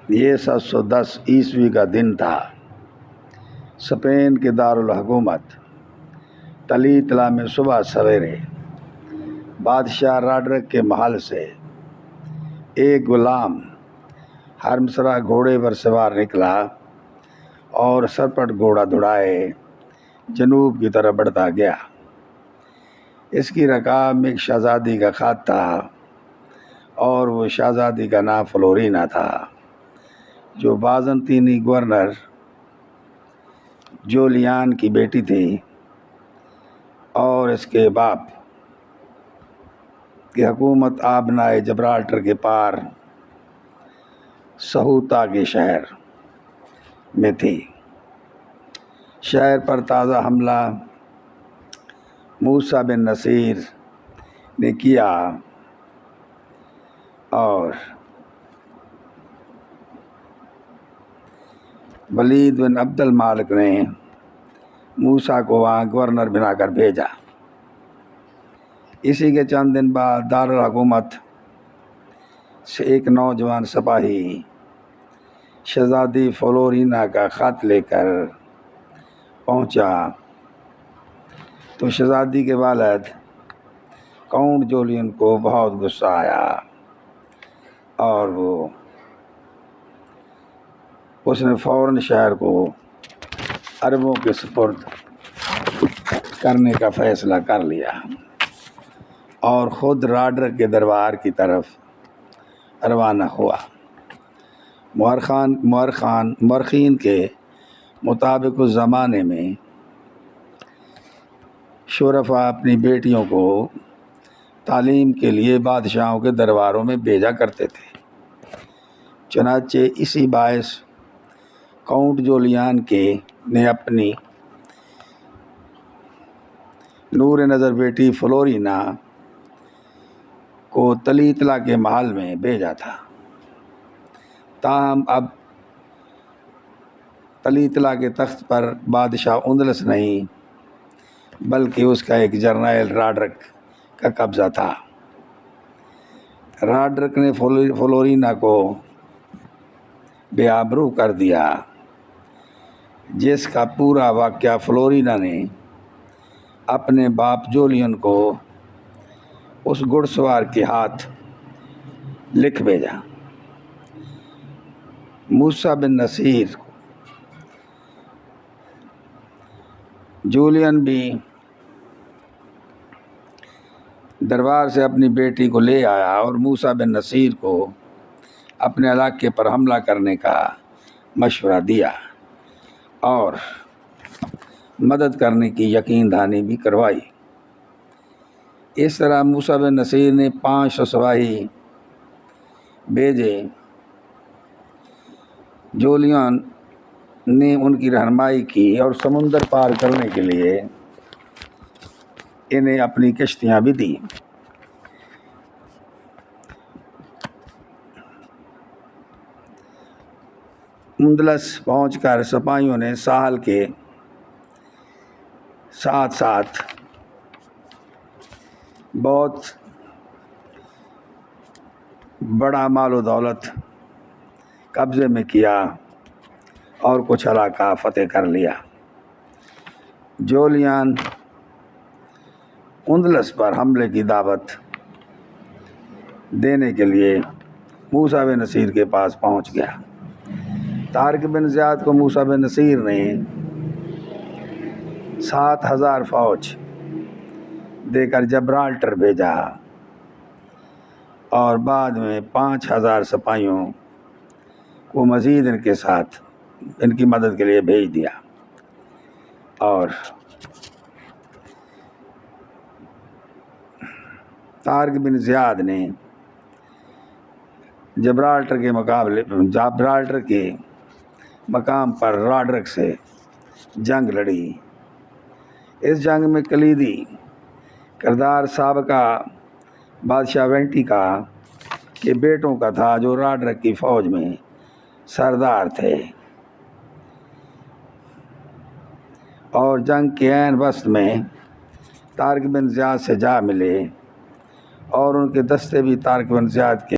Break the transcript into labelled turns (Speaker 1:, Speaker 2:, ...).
Speaker 1: یہ 710 کا دن تھا۔ اسپین کے دارالحکومت تلیتلا میں صبح سویرے بادشاہ راڈرک کے محل سے ایک غلام ہرمسرا گھوڑے پر سوار نکلا اور سرپٹ گھوڑا دوڑائے جنوب کی طرف بڑھتا گیا۔ اس کی رکاب میں ایک شہزادی کا خط تھا اور وہ شہزادی کا نام فلورینا تھا، جو بازنطینی گورنر جولین کی بیٹی تھی اور اس کے باپ کی حکومت آبنائے جبرالٹر کے پار سہوتا کے شہر میں تھی۔ شہر پر تازہ حملہ موسیٰ بن نصیر نے کیا اور ولید بن عبد المالک نے موسیٰ کو وہاں گورنر بنا کر بھیجا۔ اسی کے چند دن بعد دارالحکومت سے ایک نوجوان سپاہی شہزادی فلورینا کا خط لے کر پہنچا تو شہزادی کے والد کاؤنٹ جولین کو بہت غصہ آیا اور اس نے فوراً شہر کو عربوں کے سپرد کرنے کا فیصلہ کر لیا اور خود راڈرک کے دربار کی طرف روانہ ہوا۔ مورخین کے مطابق اس زمانے میں شرفاء اپنی بیٹیوں کو تعلیم کے لیے بادشاہوں کے درباروں میں بھیجا کرتے تھے۔ چنانچہ اسی باعث کاؤنٹ جولین نے اپنی نور نظر بیٹی فلورینا کو تلیتلا کے محل میں بھیجا تھا۔ تاہم اب تلیتلا کے تخت پر بادشاہ اندلس نہیں بلکہ اس کا ایک جرنیل راڈرک کا قبضہ تھا۔ راڈرک نے فلورینا کو بے آبرو کر دیا، جس کا پورا واقعہ فلورینا نے اپنے باپ جولین کو اس گھڑ سوار کے ہاتھ لکھ بھیجا۔ موسیٰ بن نصیر جولین بھی دربار سے اپنی بیٹی کو لے آیا اور موسیٰ بن نصیر کو اپنے علاقے پر حملہ کرنے کا مشورہ دیا اور مدد کرنے کی یقین دہانی بھی کروائی۔ اس طرح موسیٰ بن نصیر نے 500 سپاہی بھیجے۔ جولین نے ان کی رہنمائی کی اور سمندر پار کرنے کے لیے انہیں اپنی کشتیاں بھی دیں۔ اندلس پہنچ کر سپاہیوں نے ساحل کے ساتھ ساتھ بہت بڑا مال و دولت قبضے میں کیا اور کچھ علاقہ فتح کر لیا۔ جولین اندلس پر حملے کی دعوت دینے کے لیے موسیٰ بن نصیر کے پاس پہنچ گیا۔ طارق بن زیاد کو موسیٰ بن نصیر نے 7000 فوج دے کر جبرالٹر بھیجا اور بعد میں 5000 سپاہیوں کو مزید ان کی مدد کے لیے بھیج دیا اور طارق بن زیاد نے جبرالٹر کے مقام پر راڈرک سے جنگ لڑی۔ اس جنگ میں کلیدی کردار سابقہ بادشاہ وینٹیکا کے بیٹوں کا تھا، جو راڈرک کی فوج میں سردار تھے، اور جنگ کے عین وسط میں طارق بن زیاد سے جا ملے اور ان کے دستے بھی طارق بن زیاد کے